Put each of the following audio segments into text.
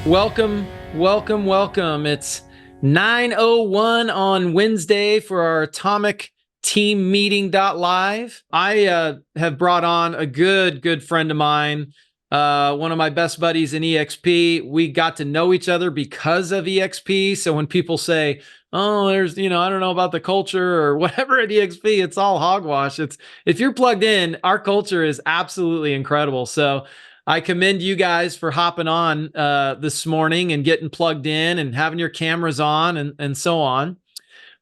Welcome, welcome, welcome. It's 9:01 on Wednesday for our Atomic Team Meeting live. I have brought on a good friend of mine, one of my best buddies in EXP. We got to know each other because of EXP. So when people say, "Oh, there's, I don't know about the culture or whatever at EXP," it's all hogwash. If you're plugged in, our culture is absolutely incredible. So I commend you guys for hopping on this morning and getting plugged in and having your cameras on and so on.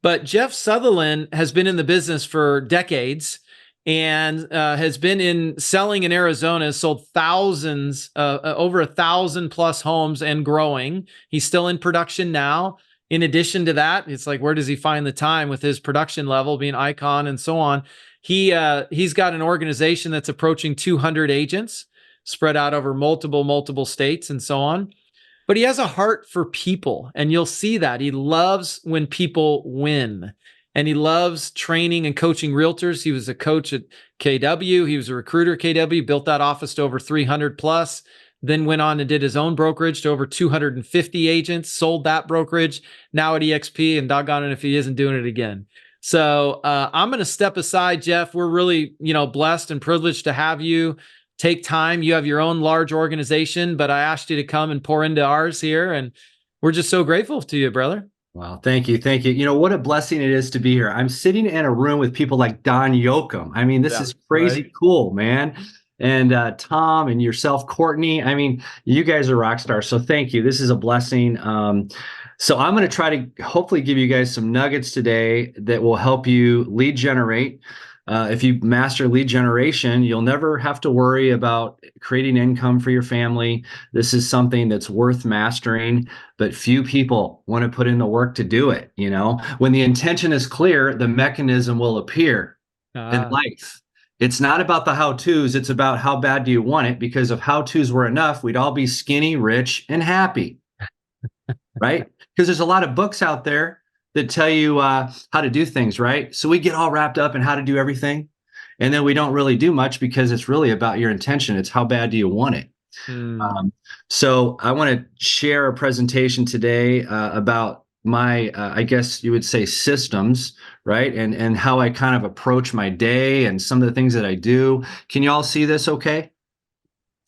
But Jeff Sutherlin has been in the business for decades and has been in selling in Arizona, has sold thousands, over 1,000 plus homes and growing. He's still in production now. In addition to that, it's like, where does he find the time with his production level, being Icon and so on? He's got an organization that's approaching 200 agents spread out over multiple states and so on. But he has a heart for people, and you'll see that. He loves when people win, and he loves training and coaching realtors. He was a coach at KW. He was a recruiter at KW, built that office to over 300 plus, then went on and did his own brokerage to over 250 agents, sold that brokerage, now at EXP, and doggone it if he isn't doing it again. So I'm going to step aside, Jeff. We're really, blessed and privileged to have you. Take time. You have your own large organization, but I asked you to come and pour into ours here, and we're just so grateful to you, brother. Wow, thank you. Thank you. You know, what a blessing it is to be here. I'm sitting in a room with people like Don Yoakum. I mean, this is crazy right? Cool, man. And Tom and yourself, Courtney. I mean, you guys are rock stars. So thank you. This is a blessing. So I'm going to try to hopefully give you guys some nuggets today that will help you lead generate. If you master lead generation, you'll never have to worry about creating income for your family. This is something that's worth mastering, but few people want to put in the work to do it. When the intention is clear, the mechanism will appear in life. It's not about the how-tos. It's about how bad do you want it? Because if how-tos were enough, we'd all be skinny, rich, and happy, right? Because there's a lot of books out there that tell you how to do things, right? So we get all wrapped up in how to do everything. And then we don't really do much because it's really about your intention. It's how bad do you want it? So I want to share a presentation today about my, I guess you would say, systems, right? And how I kind of approach my day and some of the things that I do. Can you all see this okay?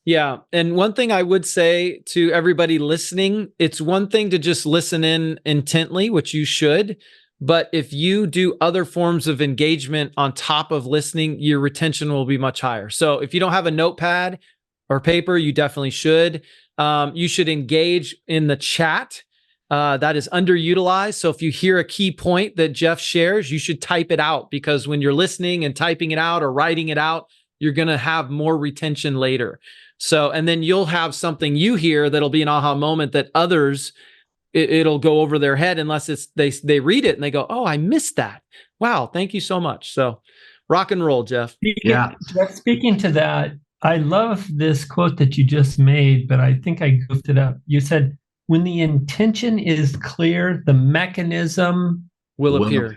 Yeah. And one thing I would say to everybody listening, it's one thing to just listen in intently, which you should. But if you do other forms of engagement on top of listening, your retention will be much higher. So if you don't have a notepad or paper, you definitely should. You should engage in the chat. That is underutilized. So if you hear a key point that Jeff shares, you should type it out, because when you're listening and typing it out or writing it out, you're going to have more retention later. So, and then you'll have something you hear that'll be an aha moment that others, it'll go over their head unless it's they read it and they go, "Oh, I missed that. Wow, thank you so much." So, rock and roll, Jeff. Jeff, speaking to that, I love this quote that you just made, but I think I goofed it up. You said, "When the intention is clear, the mechanism will appear."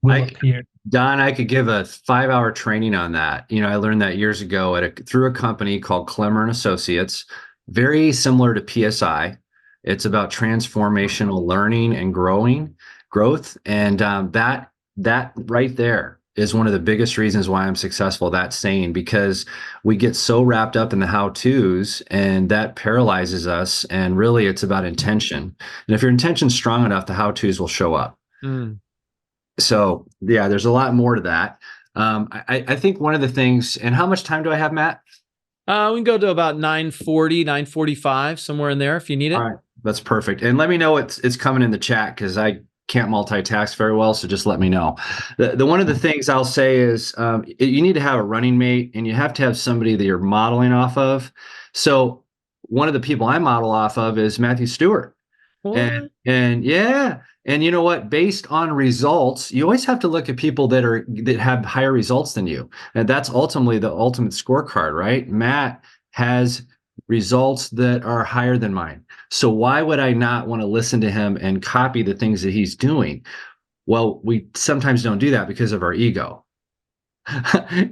Will appear. Don, I could give a 5-hour training on that. I learned that years ago through a company called Clemmer and Associates, very similar to PSI. It's about transformational learning and growth. And that right there is one of the biggest reasons why I'm successful, that saying, because we get so wrapped up in the how-tos and that paralyzes us. And really it's about intention. And if your intention's strong enough, the how-tos will show up. So yeah, there's a lot more to that. I think one of the things, and how much time do I have, Matt? We can go to about 9:40, 9:45, somewhere in there if you need it. All right, that's perfect. And let me know it's coming in the chat, because I can't multitask very well. So just let me know. The one of the things I'll say is you need to have a running mate, and you have to have somebody that you're modeling off of. So one of the people I model off of is Matthew Stewart. And yeah. And you know what? Based on results, you always have to look at people that have higher results than you. And that's ultimately the ultimate scorecard, right? Matt has results that are higher than mine. So why would I not want to listen to him and copy the things that he's doing? Well, we sometimes don't do that because of our ego.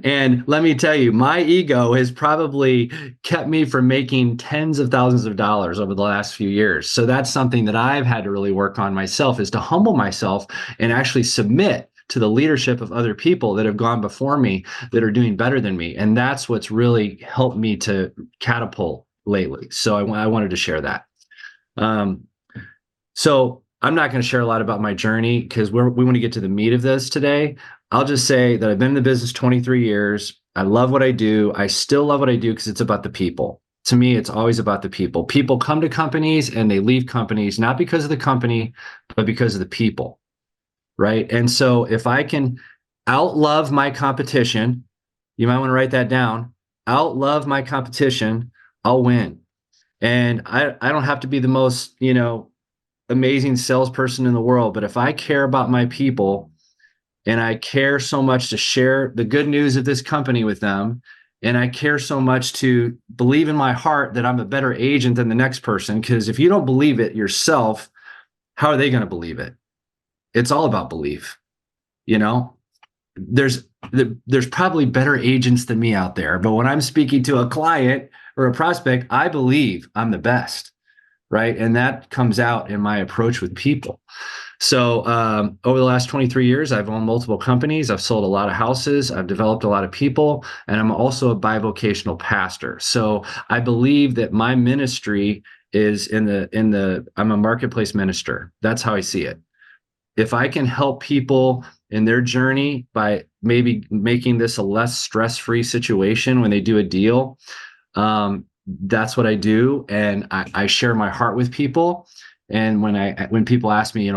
And let me tell you, my ego has probably kept me from making tens of thousands of dollars over the last few years. So that's something that I've had to really work on myself, is to humble myself and actually submit to the leadership of other people that have gone before me that are doing better than me. And that's what's really helped me to catapult lately. So I wanted to share that. So I'm not going to share a lot about my journey because we want to get to the meat of this today. I'll just say that I've been in the business 23 years. I love what I do. I still love what I do because it's about the people. To me, it's always about the people. People come to companies and they leave companies, not because of the company, but because of the people, right? And so if I can outlove my competition, you might want to write that down, outlove my competition, I'll win. And I don't have to be the most, amazing salesperson in the world, but if I care about my people and I care so much to share the good news of this company with them, and I care so much to believe in my heart that I'm a better agent than the next person, because if you don't believe it yourself, how are they going to believe it? It's all about belief. There's probably better agents than me out there, but when I'm speaking to a client or a prospect, I believe I'm the best. Right. And that comes out in my approach with people. So over the last 23 years, I've owned multiple companies. I've sold a lot of houses. I've developed a lot of people. And I'm also a bivocational pastor. So I believe that my ministry is I'm a marketplace minister. That's how I see it. If I can help people in their journey by maybe making this a less stress-free situation when they do a deal, that's what I do. And I share my heart with people. And when people ask me,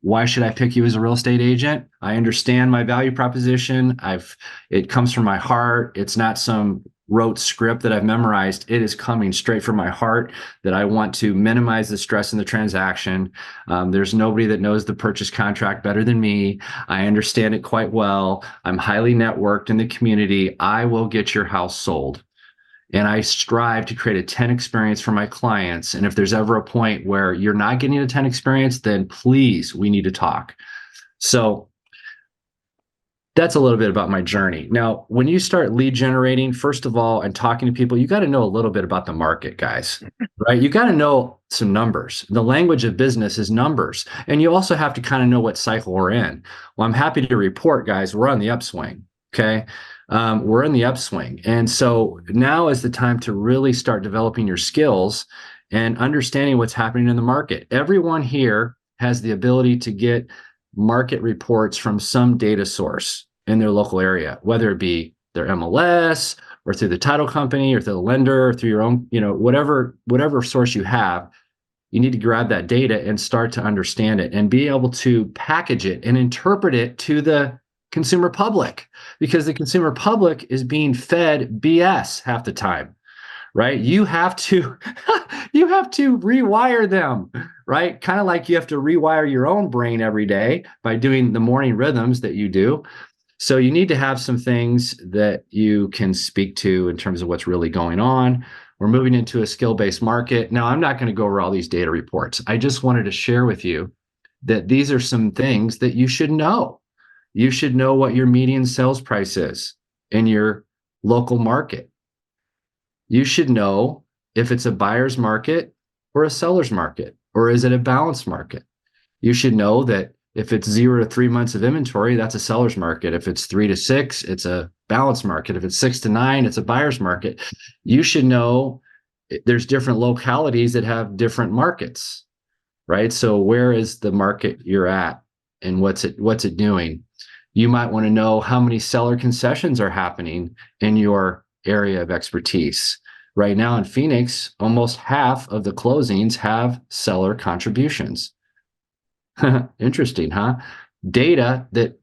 why should I pick you as a real estate agent? I understand my value proposition. It comes from my heart. It's not some rote script that I've memorized. It is coming straight from my heart that I want to minimize the stress in the transaction. There's nobody that knows the purchase contract better than me. I understand it quite well. I'm highly networked in the community. I will get your house sold. And I strive to create a 10 experience for my clients. And if there's ever a point where you're not getting a 10 experience, then please, we need to talk. So that's a little bit about my journey. Now, when you start lead generating, first of all, and talking to people, you got to know a little bit about the market, guys, right? You got to know some numbers. The language of business is numbers. And you also have to kind of know what cycle we're in. Well, I'm happy to report, guys, we're on the upswing. Okay. We're in the upswing. And so now is the time to really start developing your skills and understanding what's happening in the market. Everyone here has the ability to get market reports from some data source in their local area, whether it be their MLS or through the title company or through the lender or through your own, whatever source you have. You need to grab that data and start to understand it and be able to package it and interpret it to the consumer public, because the consumer public is being fed BS half the time, right? You have to rewire them, right? Kind of like you have to rewire your own brain every day by doing the morning rhythms that you do. So you need to have some things that you can speak to in terms of what's really going on. We're moving into a skill-based market. Now, I'm not going to go over all these data reports. I just wanted to share with you that these are some things that you should know. You should know what your median sales price is in your local market. You should know if it's a buyer's market or a seller's market, or is it a balanced market? You should know that if it's 0 to 3 months of inventory, that's a seller's market. If it's 3 to 6, it's a balanced market. If it's 6 to 9, it's a buyer's market. You should know there's different localities that have different markets, right? So where is the market you're at and what's it doing? You might want to know how many seller concessions are happening in your area of expertise. Right now in Phoenix, almost half of the closings have seller contributions. Interesting, huh? Data that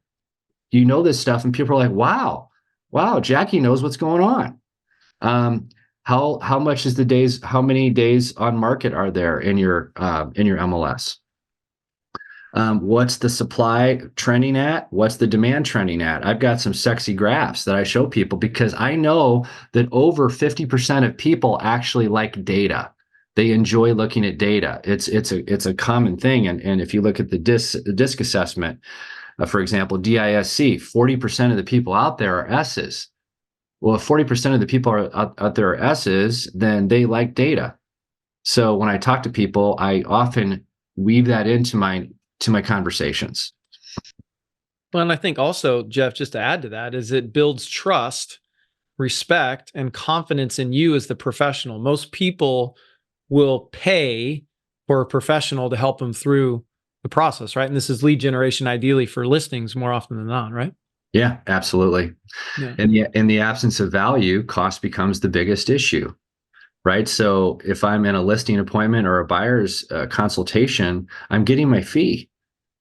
this stuff and people are like, wow, Jackie knows what's going on. How much is how many days on market are there in your MLS? What's the supply trending at? What's the demand trending at? I've got some sexy graphs that I show people because I know that over 50% of people actually like data. They enjoy looking at data. It's a common thing. And if you look at the DISC assessment, For example, DISC, 40% of the people out there are S's. Well, if 40% of the people out there are S's, then they like data. So when I talk to people, I often weave that into my conversations. Well, and I think also, Jeff, just to add to that, is it builds trust, respect, and confidence in you as the professional. Most people will pay for a professional to help them through the process, right? And this is lead generation, ideally for listings more often than not, right? Yeah, absolutely. Yeah. In the absence of value, cost becomes the biggest issue, right? So if I'm in a listing appointment or a buyer's consultation, I'm getting my fee.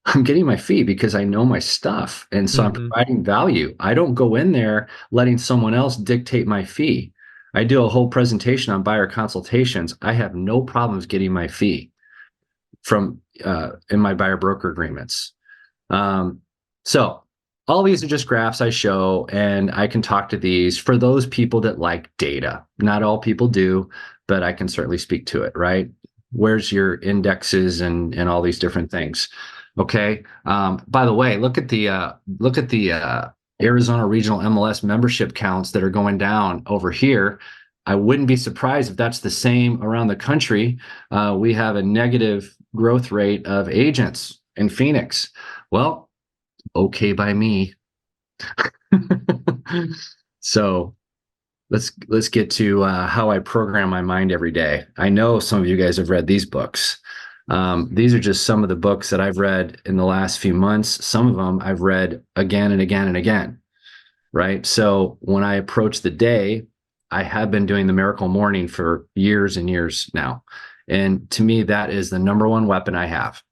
I'm getting my fee because I know my stuff. And so I'm providing value. I don't go in there letting someone else dictate my fee. I do a whole presentation on buyer consultations. I have no problems getting my fee from in my buyer broker agreements. So all these are just graphs I show, and I can talk to these for those people that like data. Not all people do, but I can certainly speak to it, right? Where's your indexes and all these different things? Okay. By the way, look at the Arizona Regional MLS membership counts that are going down over here. I wouldn't be surprised if that's the same around the country. We have a negative growth rate of agents in Phoenix. Well, okay by me. So let's get to how I program my mind every day. I know some of you guys have read these books. These are just some of the books that I've read in the last few months. Some of them I've read again and again and again, right? So when I approach the day, I have been doing the Miracle Morning for years and years now. And to me, that is the number one weapon I have,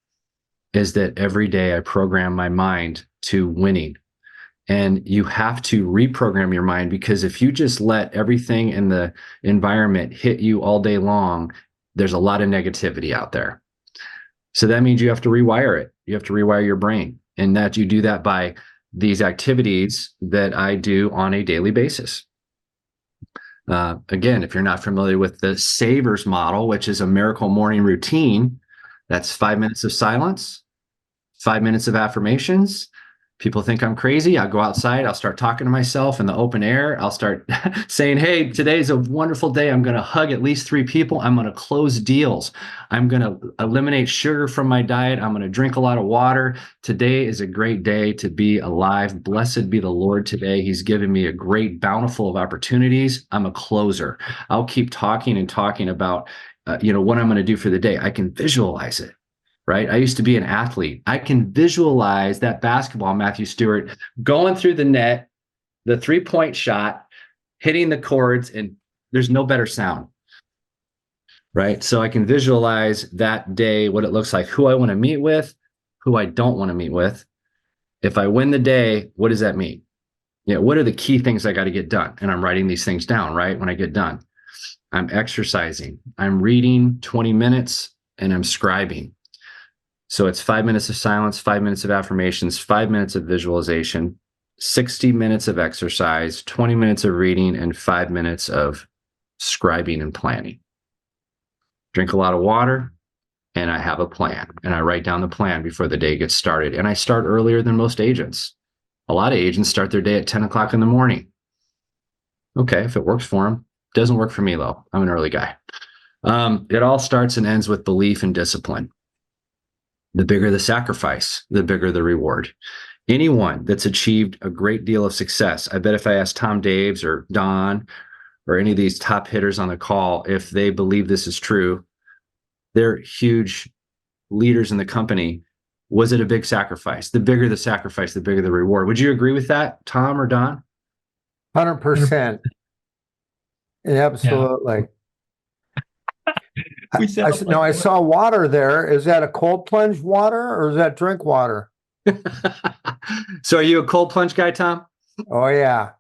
is that every day I program my mind to winning. And you have to reprogram your mind, because if you just let everything in the environment hit you all day long, there's a lot of negativity out there. So that means you have to rewire it. You have to rewire your brain. And that you do that by these activities that I do on a daily basis. Again, if you're not familiar with the Savers model, which is a Miracle Morning routine, that's 5 minutes of silence, 5 minutes of affirmations. People think I'm crazy. I'll go outside. I'll start talking to myself in the open air. I'll start saying, hey, today's a wonderful day. I'm going to hug at least 3 people. I'm going to close deals. I'm going to eliminate sugar from my diet. I'm going to drink a lot of water. Today is a great day to be alive. Blessed be the Lord today. He's given me a great bountiful of opportunities. I'm a closer. I'll keep talking and talking about, what I'm going to do for the day. I can visualize it. Right? I used to be an athlete. I can visualize that basketball, Matthew Stewart, going through the net, the 3-point shot, hitting the cords, and there's no better sound. Right? So I can visualize that day, what it looks like, who I want to meet with, who I don't want to meet with. If I win the day, what does that mean? What are the key things I got to get done? And I'm writing these things down, right? When I get done, I'm exercising, I'm reading 20 minutes, and I'm scribing. So it's 5 minutes of silence, 5 minutes of affirmations, 5 minutes of visualization, 60 minutes of exercise, 20 minutes of reading, and 5 minutes of scribing and planning. Drink a lot of water, and I have a plan. And I write down the plan before the day gets started. And I start earlier than most agents. A lot of agents start their day at 10 o'clock in the morning. Okay, if it works for them. Doesn't work for me, though. I'm an early guy. It all starts and ends with belief and discipline. The bigger the sacrifice, the bigger the reward. Anyone that's achieved a great deal of success, I bet if I asked Tom Daves or Don or any of these top hitters on the call, if they believe this is true, they're huge leaders in the company. Was it a big sacrifice? The bigger the sacrifice, the bigger the reward. Would you agree with that, Tom or Don? 100%. Absolutely. I saw water there. Is that a cold plunge water or is that drink water? So are you a cold plunge guy, Tom? Oh, yeah.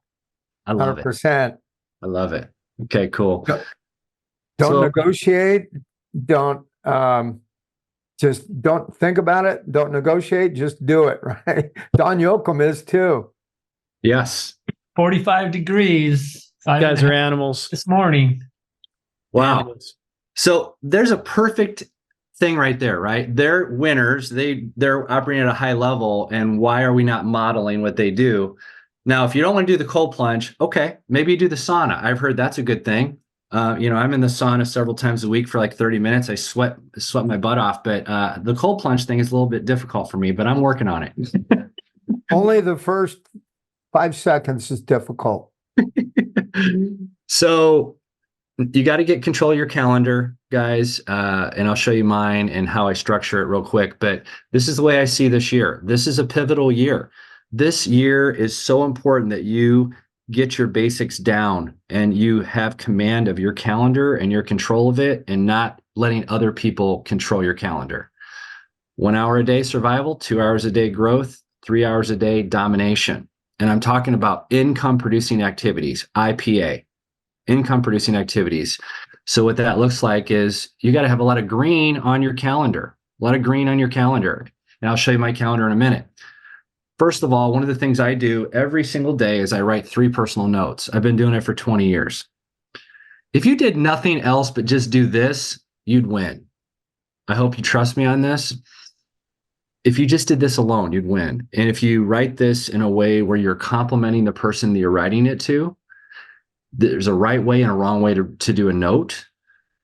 I love 100%. it. I love it. Okay, cool. Don't negotiate. Don't just don't think about it. Don't negotiate. Just do it, right? Don Yoakum is too. Yes. 45 degrees. You guys are animals. This morning. Wow. Animals. So there's a perfect thing right there, right? They're winners. They're operating at a high level. And why are we not modeling what they do? Now, if you don't want to do the cold plunge, okay, maybe you do the sauna. I've heard that's a good thing. I'm in the sauna several times a week for like 30 minutes. I sweat my butt off, but the cold plunge thing is a little bit difficult for me, but I'm working on it. Only the first 5 seconds is difficult. So you got to get control of your calendar, guys. And I'll show you mine and how I structure it real quick. But this is the way I see this year. This is a pivotal year. This year is so important that you get your basics down and you have command of your calendar and your control of it and not letting other people control your calendar. 1 hour a day survival, 2 hours a day growth, 3 hours a day domination. And I'm talking about income producing activities, IPA, income producing activities. So what that looks like is you got to have a lot of green on your calendar, a lot of green on your calendar. And I'll show you my calendar in a minute. First of all, one of the things I do every single day is I write 3 personal notes. I've been doing it for 20 years. If you did nothing else but just do this, you'd win. I hope you trust me on this. If you just did this alone, you'd win. And if you write this in a way where you're complimenting the person that you're writing it to, there's a right way and a wrong way to do a note.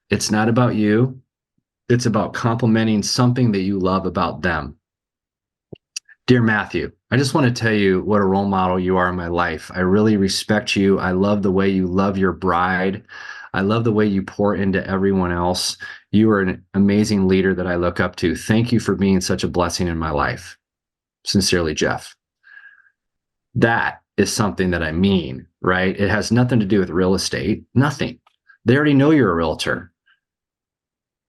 It's not about you. It's about complimenting something that you love about them. Dear Matthew, I just want to tell you what a role model you are in my life. I really respect you. I love the way you love your bride. I love the way you pour into everyone else. You are an amazing leader that I look up to. Thank you for being such a blessing in my life. Sincerely, Jeff. That is something that I mean, right? It has nothing to do with real estate, nothing. They already know you're a realtor,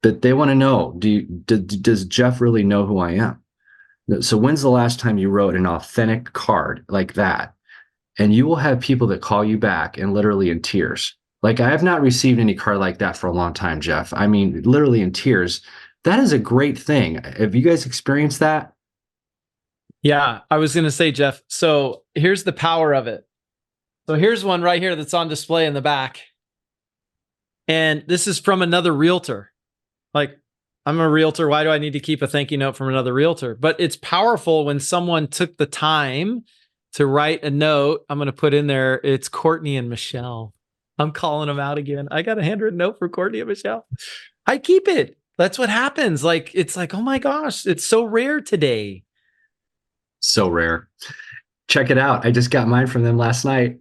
but they want to know, does Jeff really know who I am? So when's the last time you wrote an authentic card like that? And you will have people that call you back and literally in tears. Like I have not received any card like that for a long time, Jeff. I mean, literally in tears. That is a great thing. Have you guys experienced that? Yeah, I was going to say, Jeff, so here's the power of it. So here's one right here that's on display in the back. And this is from another realtor. Like, I'm a realtor. Why do I need to keep a thank you note from another realtor? But it's powerful when someone took the time to write a note. I'm going to put in there, it's Courtney and Michelle. I'm calling them out again. I got a handwritten note for Courtney and Michelle. I keep it. That's what happens. Like, it's like, oh my gosh, it's so rare today. So rare. Check it out. I just got mine from them last night.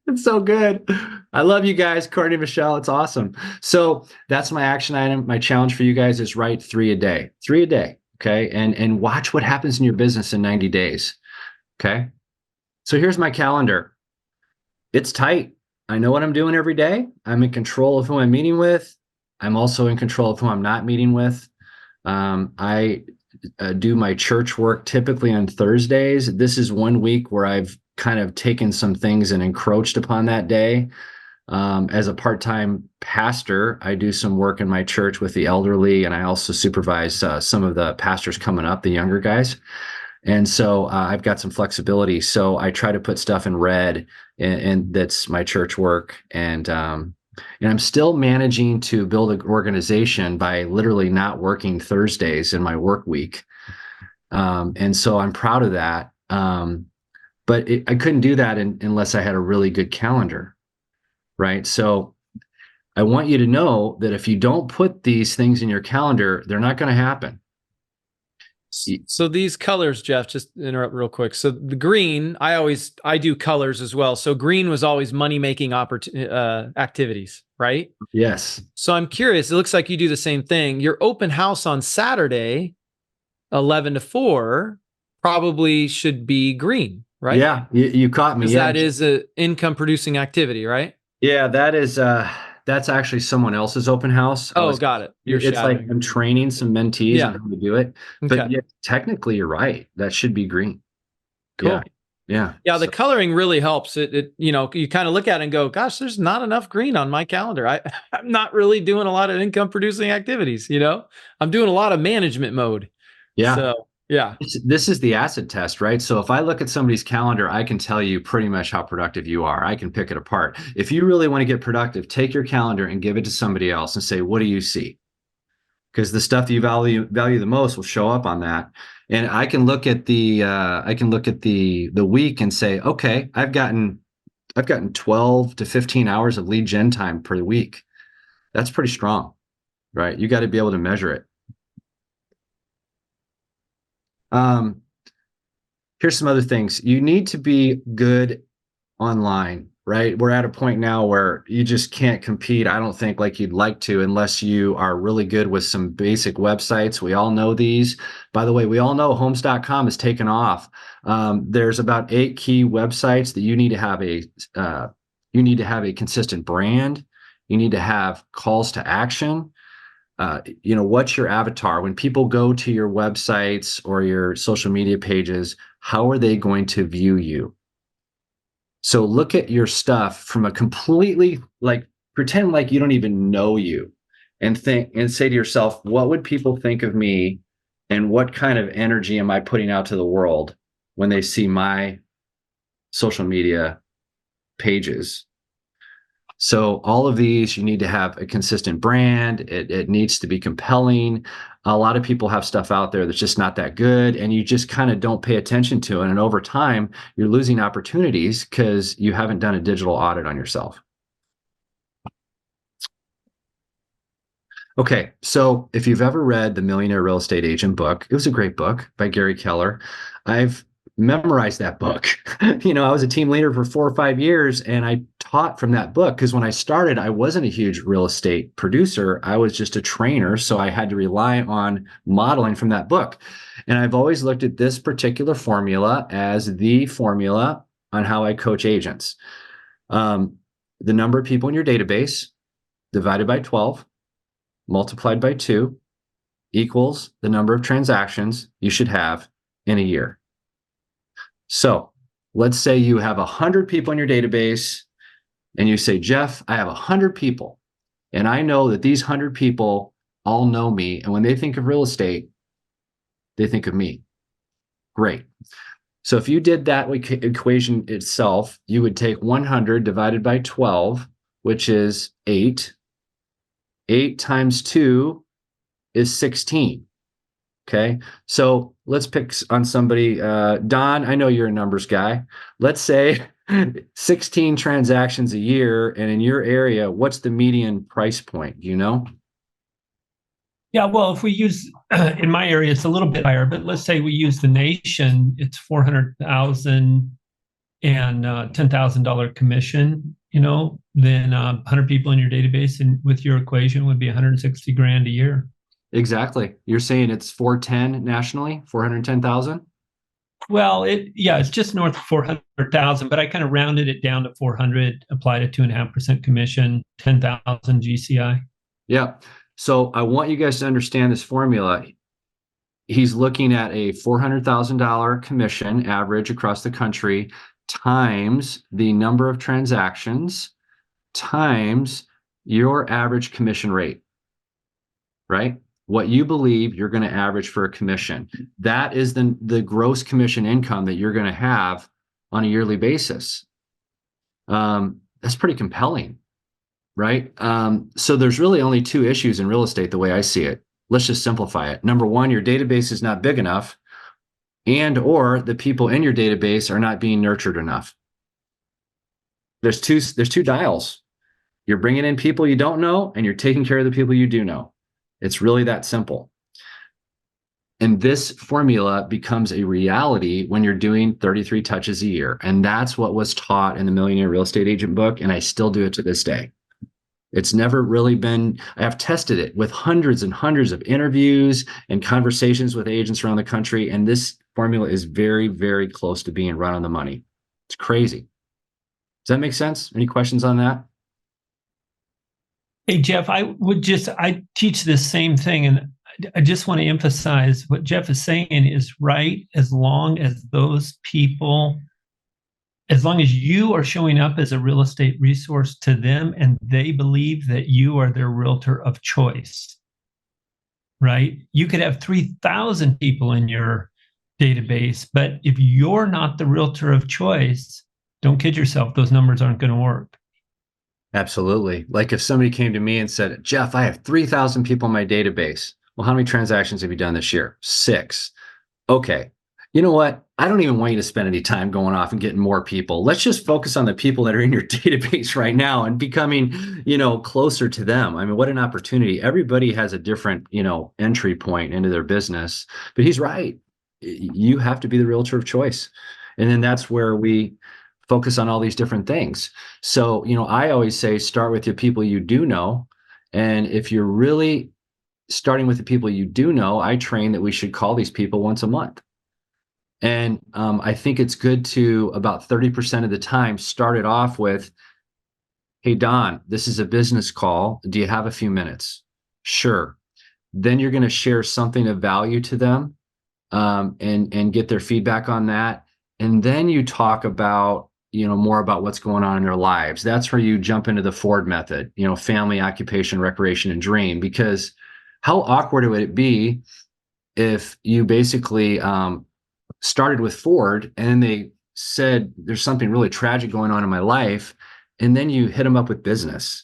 It's so good. I love you guys, Courtney, Michelle. It's awesome. So that's my action item. My challenge for you guys is write 3 a day. 3 a day. Okay. And watch what happens in your business in 90 days. Okay. So here's my calendar. It's tight. I know what I'm doing every day. I'm in control of who I'm meeting with. I'm also in control of who I'm not meeting with. I do my church work typically on Thursdays. This is 1 week where I've kind of taken some things and encroached upon that day. As a part-time pastor, I do some work in my church with the elderly, and I also supervise some of the pastors coming up, the younger guys. And so I've got some flexibility. So I try to put stuff in red, and that's my church work. And I'm still managing to build an organization by literally not working Thursdays in my work week. And so I'm proud of that. But I couldn't do that unless I had a really good calendar, right? So I want you to know that if you don't put these things in your calendar, they're not going to happen. So these colors, Jeff, just interrupt real quick. So the green, I do colors as well. So green was always money-making activities, right? Yes. So I'm curious, it looks like you do the same thing. Your open house on Saturday, 11 to 4, probably should be green, right? Yeah, you caught me. Yeah. That is an income-producing activity, right? Yeah, that's actually someone else's open house. Oh, got it. It's like I'm training some mentees on how to do it. But Okay. yeah, technically you're right. That should be green. Cool. Yeah. The coloring really helps. It you kind of look at it and go, gosh, there's not enough green on my calendar. I'm not really doing a lot of income producing activities, I'm doing a lot of management mode. Yeah. So yeah. This is the acid test, right? So if I look at somebody's calendar, I can tell you pretty much how productive you are. I can pick it apart. If you really want to get productive, take your calendar and give it to somebody else and say, what do you see? because the stuff you value the most will show up on that. And I can look at the week and say, okay, I've gotten 12 to 15 hours of lead gen time per week. That's pretty strong, right? You got to be able to measure it. Here's some other things. You need to be good online, right? We're at a point now where you just can't compete, I don't think, like you'd like to, unless you are really good with some basic websites. We all know these. By the way, we all know homes.com has taken off. There's about 8 key websites that you need to have a consistent brand. You need to have calls to action. What's your avatar? When people go to your websites or your social media pages, how are they going to view you? So look at your stuff from a completely, pretend like you don't even know you, and think and say to yourself, what would people think of me, and what kind of energy am I putting out to the world when they see my social media pages? So all of these, you need to have a consistent brand. It needs to be compelling. A lot of people have stuff out there that's just not that good, and you just kind of don't pay attention to it. And over time, you're losing opportunities because you haven't done a digital audit on yourself. Okay, so if you've ever read the Millionaire Real Estate Agent book, it was a great book by Gary Keller. I've memorized that book. I was a team leader for 4 or 5 years, and I taught from that book because when I started, I wasn't a huge real estate producer. I was just a trainer, so I had to rely on modeling from that book. And I've always looked at this particular formula as the formula on how I coach agents. The number of people in your database divided by 12 multiplied by 2 equals the number of transactions you should have in a year. So let's say you have 100 people in your database, and you say, Jeff, I have 100 people, and I know that these 100 people all know me. And when they think of real estate, they think of me. Great. So if you did that equation itself, you would take 100 divided by 12, which is 8. 8 times 2 is 16. Okay, so let's pick on somebody. Don, I know you're a numbers guy. Let's say 16 transactions a year, and in your area, what's the median price point? Do you know? Yeah, well, if we use in my area, it's a little bit higher, but let's say we use the nation, it's 400,000 and $10,000 commission. Then 100 people in your database, and with your equation, would be 160 grand a year. Exactly. You're saying it's 410 nationally, 410,000? Well, it's just north of 400,000, but I kind of rounded it down to 400, applied a 2.5% commission, 10,000 GCI. Yeah. So I want you guys to understand this formula. He's looking at a $400,000 commission average across the country times the number of transactions times your average commission rate, right? What you believe you're going to average for a commission. That is the gross commission income that you're going to have on a yearly basis. That's pretty compelling, right? So there's really only 2 issues in real estate the way I see it. Let's just simplify it. Number 1, your database is not big enough, and or the people in your database are not being nurtured enough. There's two dials. You're bringing in people you don't know, and you're taking care of the people you do know. It's really that simple. And this formula becomes a reality when you're doing 33 touches a year. And that's what was taught in the Millionaire Real Estate Agent book. And I still do it to this day. It's never really been, I have tested it with hundreds and hundreds of interviews and conversations with agents around the country. And this formula is very, very close to being right on the money. It's crazy. Does that make sense? Any questions on that? Hey, Jeff, I teach this same thing, and I just want to emphasize what Jeff is saying is right, as long as you are showing up as a real estate resource to them and they believe that you are their realtor of choice, right? You could have 3,000 people in your database, but if you're not the realtor of choice, don't kid yourself, those numbers aren't going to work. Absolutely. Like if somebody came to me and said, Jeff, I have 3,000 people in my database. Well, how many transactions have you done this year? 6. Okay. You know what? I don't even want you to spend any time going off and getting more people. Let's just focus on the people that are in your database right now and becoming, closer to them. I mean, what an opportunity. Everybody has a different, entry point into their business, but he's right. You have to be the realtor of choice. And then that's where we focus on all these different things. So, I always say, start with the people you do know. And if you're really starting with the people you do know, I train that we should call these people once a month. And I think it's good to, about 30% of the time, start it off with, hey, Don, this is a business call. Do you have a few minutes? Sure. Then you're going to share something of value to them, and get their feedback on that. And then you talk about, more about what's going on in their lives. That's where you jump into the Ford method, family, occupation, recreation, and dream. Because how awkward would it be if you basically started with Ford and then they said, there's something really tragic going on in my life, and then you hit them up with business?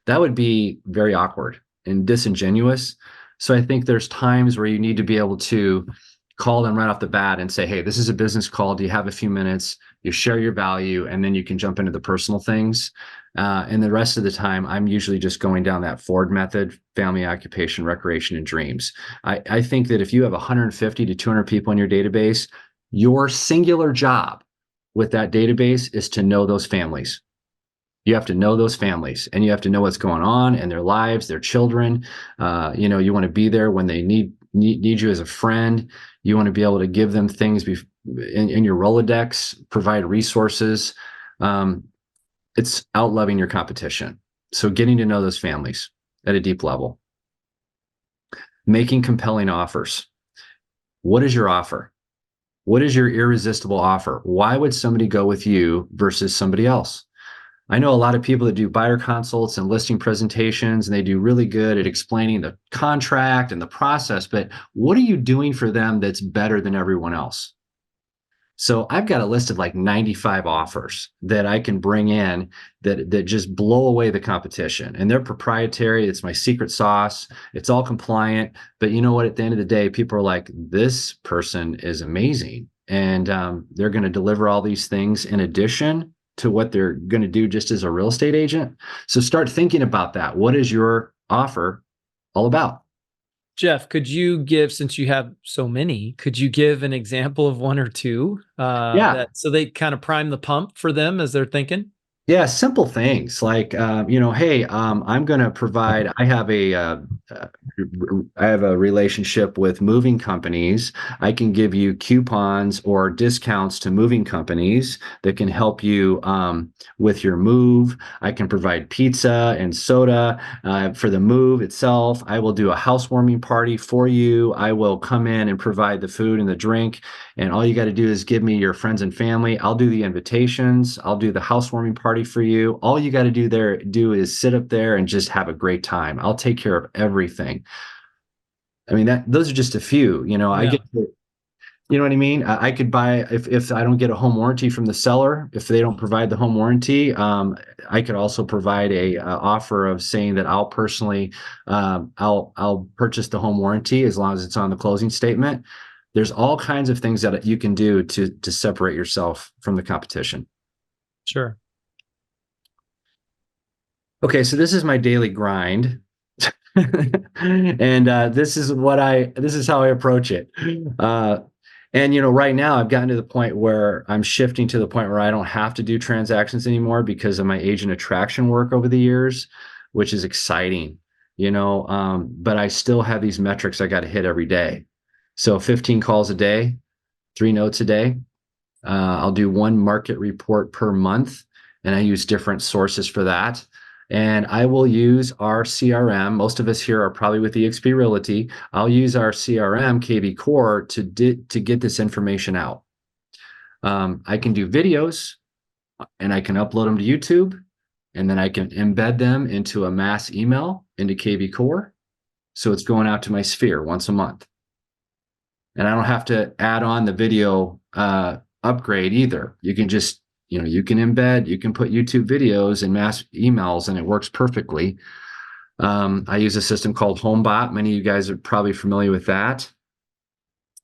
That would be very awkward and disingenuous. So I think there's times where you need to be able to call them right off the bat and say, hey, this is a business call. Do you have a few minutes? You share your value, and then you can jump into the personal things. And the rest of the time, I'm usually just going down that Ford method: family, occupation, recreation, and dreams. I think that if you have 150 to 200 people in your database, your singular job with that database is to know those families. You have to know those families, and you have to know what's going on in their lives, their children. You want to be there when they need you as a friend. You want to be able to give them things in your Rolodex, provide resources. It's outloving your competition. So getting to know those families at a deep level. Making compelling offers. What is your offer? What is your irresistible offer? Why would somebody go with you versus somebody else? I know a lot of people that do buyer consults and listing presentations, and they do really good at explaining the contract and the process, but what are you doing for them that's better than everyone else? So I've got a list of like 95 offers that I can bring in that just blow away the competition. And they're proprietary. It's my secret sauce. It's all compliant. But you know what? At the end of the day, people are like, this person is amazing. And they're going to deliver all these things in addition to what they're going to do just as a real estate agent. So start thinking about that. What is your offer all about? Jeff, could you give, since you have so many, could you give an example of one or two so they kind of prime the pump for them as they're thinking? Yeah, simple things like, hey, I'm going to provide, I have a relationship with moving companies. I can give you coupons or discounts to moving companies that can help you with your move. I can provide pizza and soda for the move itself. I will do a housewarming party for you. I will come in and provide the food and the drink. And all you got to do is give me your friends and family. I'll do the invitations. I'll do the housewarming party for you. All you got to do is sit up there and just have a great time. I'll take care of everything. I mean, those are just a few. I get to, you know what I mean? I could buy, if I don't get a home warranty from the seller, if they don't provide the home warranty, I could also provide a offer of saying that I'll personally, I'll purchase the home warranty as long as it's on the closing statement. There's all kinds of things that you can do to separate yourself from the competition. Sure. Okay, so this is my daily grind. And this is how I approach it. And right now I've gotten to the point where I'm shifting to the point where I don't have to do transactions anymore because of my agent attraction work over the years, which is exciting, but I still have these metrics I got to hit every day. So 15 calls a day, 3 notes a day. I'll do 1 market report per month, and I use different sources for that. And I will use our CRM. Most of us here are probably with eXp Realty. I'll use our CRM, KB Core, to get this information out. I can do videos, and I can upload them to YouTube, and then I can embed them into a mass email into KB Core. So it's going out to my sphere once a month. And I don't have to add on the video upgrade either. You can just, you can embed, you can put YouTube videos in mass emails, and it works perfectly. I use a system called HomeBot. Many of you guys are probably familiar with that.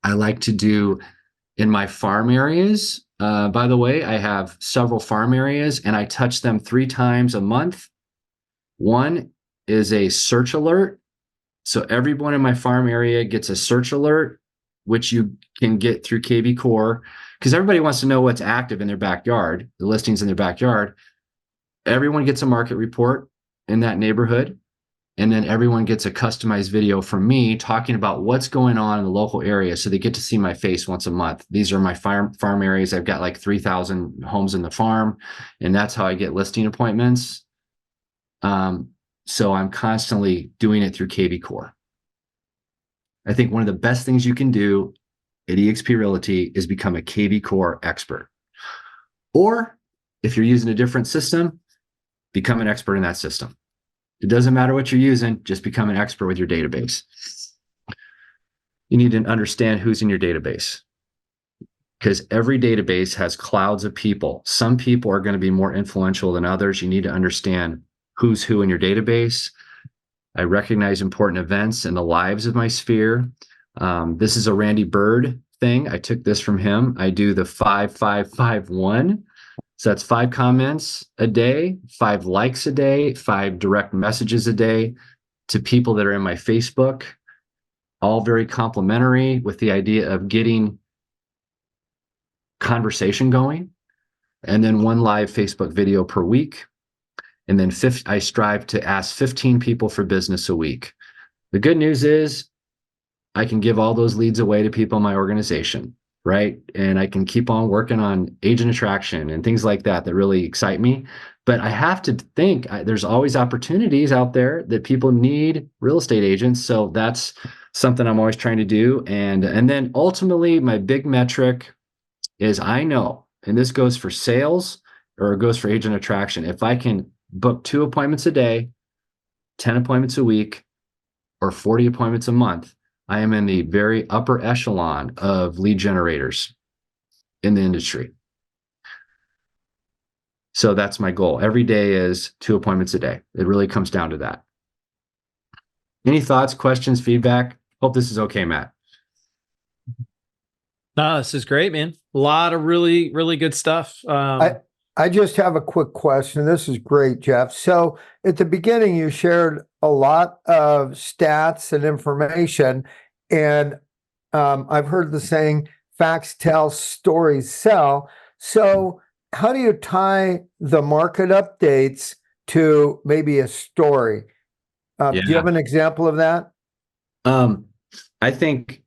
I like to do in my farm areas. By the way, I have several farm areas and I touch them 3 times a month. One is a search alert. So everyone in my farm area gets a search alert, which you can get through KB Core, because everybody wants to know what's active in their backyard, the listings in their backyard. Everyone gets a market report in that neighborhood. And then everyone gets a customized video from me talking about what's going on in the local area. So they get to see my face once a month. These are my farm areas. I've got like 3,000 homes in the farm, and that's how I get listing appointments. So I'm constantly doing it through KB Core. I think one of the best things you can do at eXp Realty is become a KB Core expert. Or if you're using a different system, become an expert in that system. It doesn't matter what you're using, just become an expert with your database. You need to understand who's in your database, because every database has clouds of people. Some people are going to be more influential than others. You need to understand who's who in your database. I recognize important events in the lives of my sphere. This is a Randy Bird thing. I took this from him. I do the 5-5-5-1. So that's 5 comments a day, 5 likes a day, 5 direct messages a day to people that are in my Facebook, all very complimentary with the idea of getting conversation going. And then 1 live Facebook video per week. And then I strive to ask 15 people for business a week. The good news is I can give all those leads away to people in my organization, right? And I can keep on working on agent attraction and things like that that really excite me. But I have to think there's always opportunities out there that people need real estate agents. So that's something I'm always trying to do. And then ultimately, my big metric is I know, and this goes for sales or it goes for agent attraction, if I can book 2 appointments a day, 10 appointments a week, or 40 appointments a month, I am in the very upper echelon of lead generators in the industry. So that's my goal. Every day is 2 appointments a day. It really comes down to that. Any thoughts, questions, feedback? Hope this is okay, Matt. No, this is great, man. A lot of really, really good stuff. I just have a quick question. This is great, Jeff. So at the beginning, you shared a lot of stats and information, and I've heard the saying, facts tell, stories sell. So how do you tie the market updates to maybe a story? Do you have an example of that? I think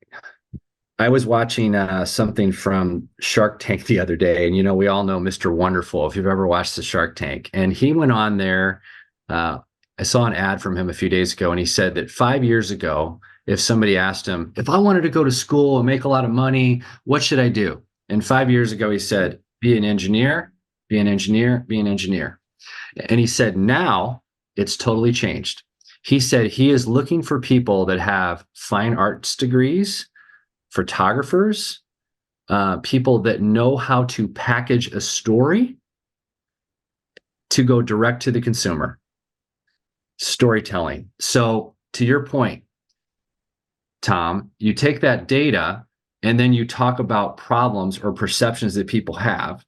I was watching something from Shark Tank the other day, and we all know Mr. Wonderful if you've ever watched the Shark Tank. And he went on there. I saw an ad from him a few days ago, and he said that 5 years ago, if somebody asked him, if I wanted to go to school and make a lot of money, what should I do? And 5 years ago, he said, be an engineer, be an engineer, be an engineer. And he said, now it's totally changed. He said he is looking for people that have fine arts degrees, photographers, people that know how to package a story to go direct to the consumer. Storytelling. So to your point, Tom, you take that data and then you talk about problems or perceptions that people have,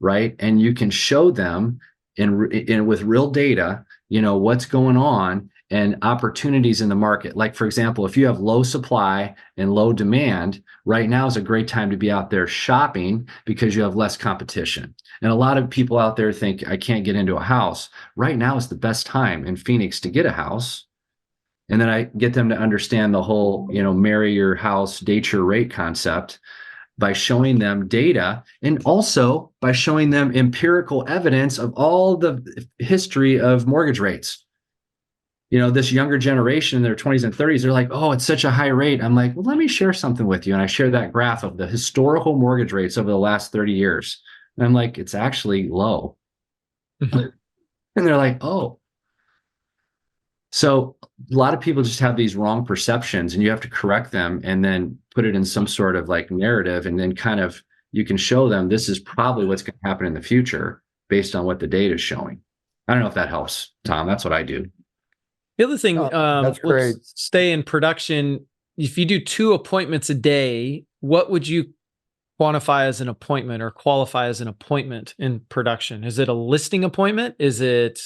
right? And you can show them in with real data, what's going on and opportunities in the market. Like, for example, if you have low supply and low demand, right now is a great time to be out there shopping because you have less competition. And a lot of people out there think, I can't get into a house. Right now is the best time in Phoenix to get a house. And then I get them to understand the whole, marry your house, date your rate concept by showing them data and also by showing them empirical evidence of all the history of mortgage rates. This younger generation in their 20s and 30s, they're like, oh, it's such a high rate. I'm like, well, let me share something with you. And I share that graph of the historical mortgage rates over the last 30 years. And I'm like, it's actually low. And they're like, oh. So a lot of people just have these wrong perceptions and you have to correct them and then put it in some sort of like narrative. And then you can show them this is probably what's going to happen in the future based on what the data is showing. I don't know if that helps, Tom. That's what I do. The other thing, that's great. let's stay in production. If you do 2 appointments a day, what would you quantify as an appointment or qualify as an appointment in production? Is it a listing appointment? Is it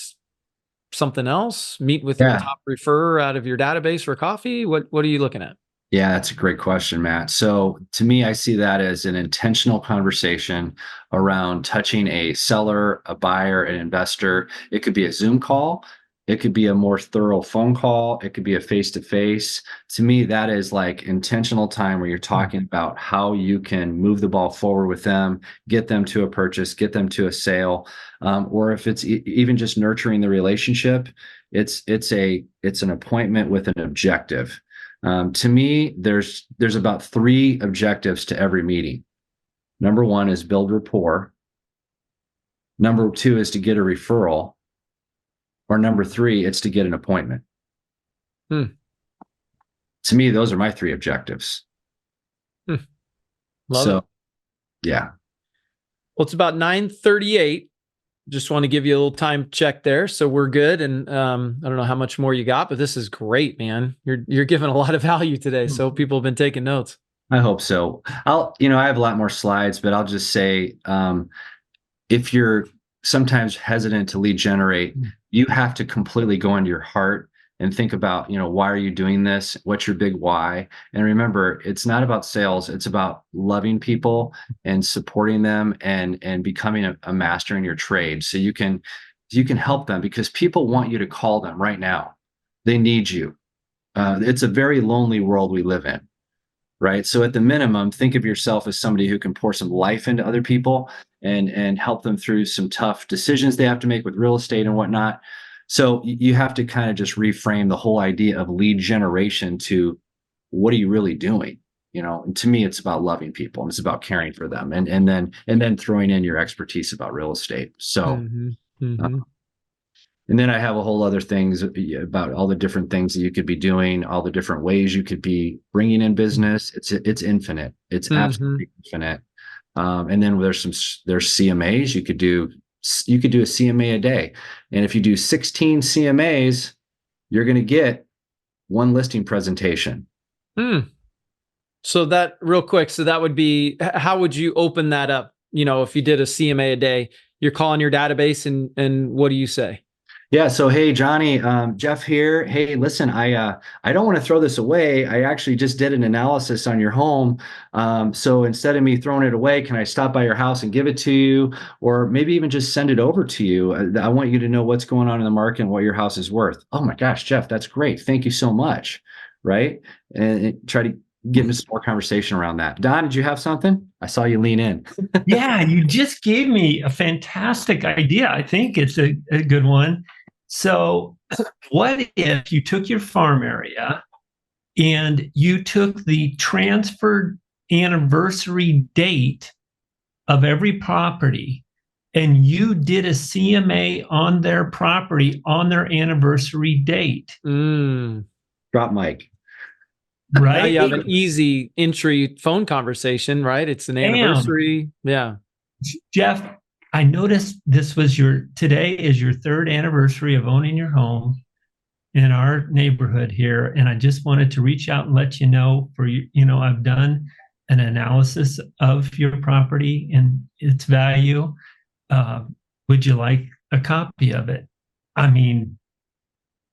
something else? Meet with your top referrer out of your database for coffee? What are you looking at? Yeah, that's a great question, Matt. So to me, I see that as an intentional conversation around touching a seller, a buyer, an investor. It could be a Zoom call. It could be a more thorough phone call. It could be a face-to-face. To me, that is like intentional time where you're talking about how you can move the ball forward with them, get them to a purchase, get them to a sale. Or if it's even just nurturing the relationship, it's an appointment with an objective. To me, there's about 3 objectives to every meeting. Number 1 is build rapport. Number 2 is to get a referral. Or number 3, it's to get an appointment. To me, those are my 3 objectives. Love it. Yeah. Well, it's about 9:38. Just want to give you a little time check there, so we're good. And I don't know how much more you got, but this is great, man. You're giving a lot of value today, so people have been taking notes. I hope so. I have a lot more slides, but I'll just say, if you're sometimes hesitant to lead generate, you have to completely go into your heart and think about, why are you doing this? What's your big why? And remember, it's not about sales. It's about loving people and supporting them and becoming a master in your trade. So you can help them, because people want you to call them right now. They need you. It's a very lonely world we live in, right? So at the minimum, think of yourself as somebody who can pour some life into other people and help them through some tough decisions they have to make with real estate and whatnot. So you have to kind of just reframe the whole idea of lead generation to, what are you really doing? And to me, it's about loving people and it's about caring for them, and then throwing in your expertise about real estate. So, and then I have a whole other things about all the different things that you could be doing, all the different ways you could be bringing in business. It's infinite. It's absolutely infinite. And then there's CMAs. You could do a CMA a day. And if you do 16 CMAs, you're going to get 1 listing presentation. So that real quick, so that would be, how would you open that up? If you did a CMA a day, you're calling your database and what do you say? Yeah. So, hey, Johnny, Jeff here. Hey, listen, I don't want to throw this away. I actually just did an analysis on your home. So instead of me throwing it away, can I stop by your house and give it to you? Or maybe even just send it over to you. I want you to know what's going on in the market and what your house is worth. Oh my gosh, Jeff, that's great. Thank you so much. Right. And try to get into some more conversation around that. Don, did you have something? I saw you lean in. Yeah, you just gave me a fantastic idea. I think it's a good one. So what if you took your farm area and you took the transferred anniversary date of every property and you did a CMA on their property on their anniversary date? Drop mic. Right. Now you have an easy entry phone conversation, right? It's an anniversary. Yeah. Jeff, I noticed today is your 3rd anniversary of owning your home in our neighborhood here. And I just wanted to reach out and let you know I've done an analysis of your property and its value. Would you like a copy of it? I mean,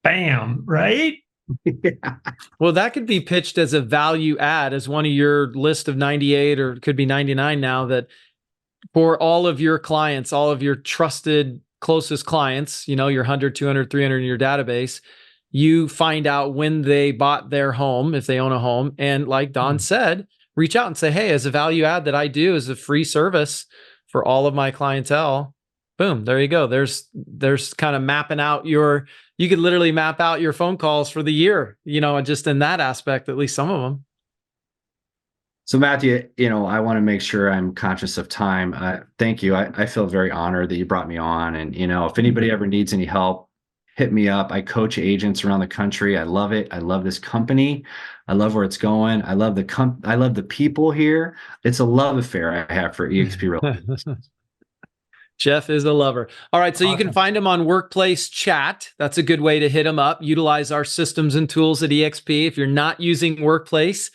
bam, right? Yeah. Well, that could be pitched as a value add, as one of your list of 98, or it could be 99 now, that for all of your clients, all of your trusted closest clients, your 100, 200, 300 in your database, you find out when they bought their home, if they own a home. And like Don said, reach out and say, hey, as a value add that I do as a free service for all of my clientele, boom, there you go. There's kind of mapping out you could literally map out your phone calls for the year, just in that aspect, at least some of them. So Matthew, I want to make sure I'm conscious of time. Thank you. I feel very honored that you brought me on. And, if anybody ever needs any help, hit me up. I coach agents around the country. I love it. I love this company. I love where it's going. I love the people here. It's a love affair I have for eXp Real Estate. Jeff is a lover. All right. So you can Awesome. find him on Workplace Chat. That's a good way to hit him up. Utilize our systems and tools at EXP. If you're not using Workplace,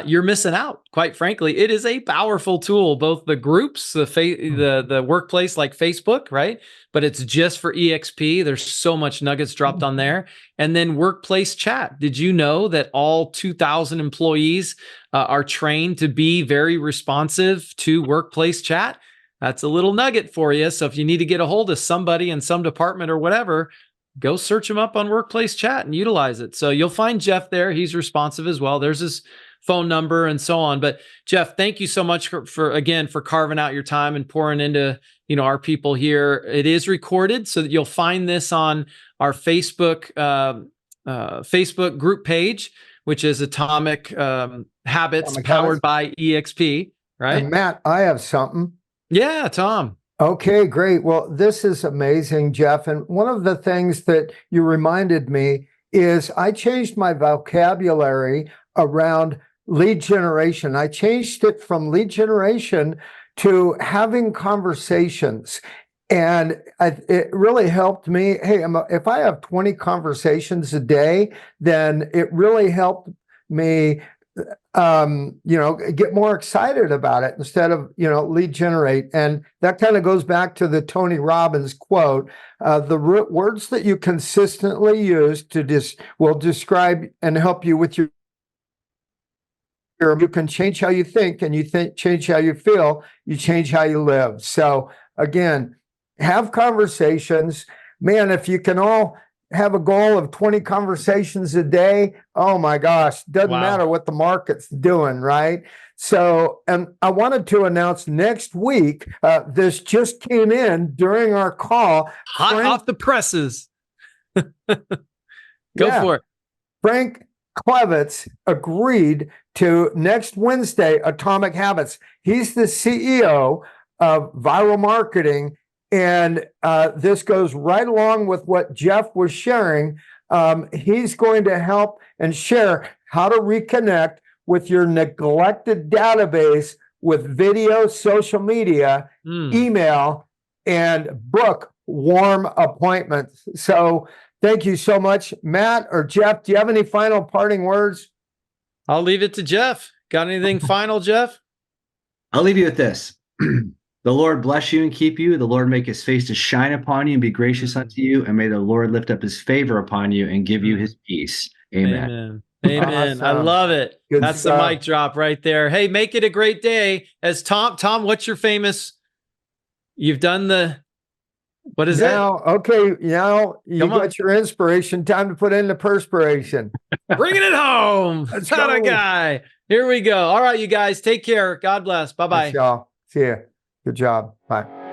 you're missing out. Quite frankly, it is a powerful tool, both the groups, the workplace like Facebook, right? But it's just for EXP. There's so much nuggets dropped on there. And then Workplace Chat. Did you know that all 2,000 employees are trained to be very responsive to Workplace Chat? That's a little nugget for you. So if you need to get a hold of somebody in some department or whatever, go search him up on Workplace Chat and utilize it. So you'll find Jeff there. He's responsive as well. There's his phone number and so on. But Jeff, thank you so much for carving out your time and pouring into, our people here. It is recorded so that you'll find this on our Facebook group page, which is Atomic Habits powered by EXP, right? And Matt, I have something. Yeah, Tom. Okay, great. Well, this is amazing, Jeff. And one of the things that you reminded me is I changed my vocabulary around lead generation. I changed it from lead generation to having conversations. And it really helped me. Hey, if I have 20 conversations a day, then it really helped me get more excited about it instead of, lead generate. And that kind of goes back to the Tony Robbins quote, the words that you consistently use will describe and help you with you can change how you think, and change how you feel, you change how you live. So again, have conversations. Man, if you can all have a goal of 20 conversations a day, oh my gosh, doesn't matter what the market's doing, right? So, and I wanted to announce next week, this just came in during our call. Hot off the presses. Go for it. Frank Klevitz agreed to next Wednesday, Atomic Habits. He's the CEO of Viral Marketing. And this goes right along with what Jeff was sharing. He's going to help and share how to reconnect with your neglected database with video, social media, email, and book warm appointments. So thank you so much, Matt or Jeff. Do you have any final parting words? I'll leave it to Jeff. Got anything final, Jeff? I'll leave you with this. The Lord bless you and keep you. The Lord make his face to shine upon you and be gracious unto you. And may the Lord lift up his favor upon you and give you his peace. Amen. Amen. I love it. That's the mic drop right there. Hey, make it a great day. As Tom, what's your famous? You've done what is it? Okay, now you got your inspiration. Time to put in the perspiration. Bringing it home. That's not a guy. Here we go. All right, you guys, take care. God bless. Bye-bye. Thanks, y'all. See ya. Good job. Bye.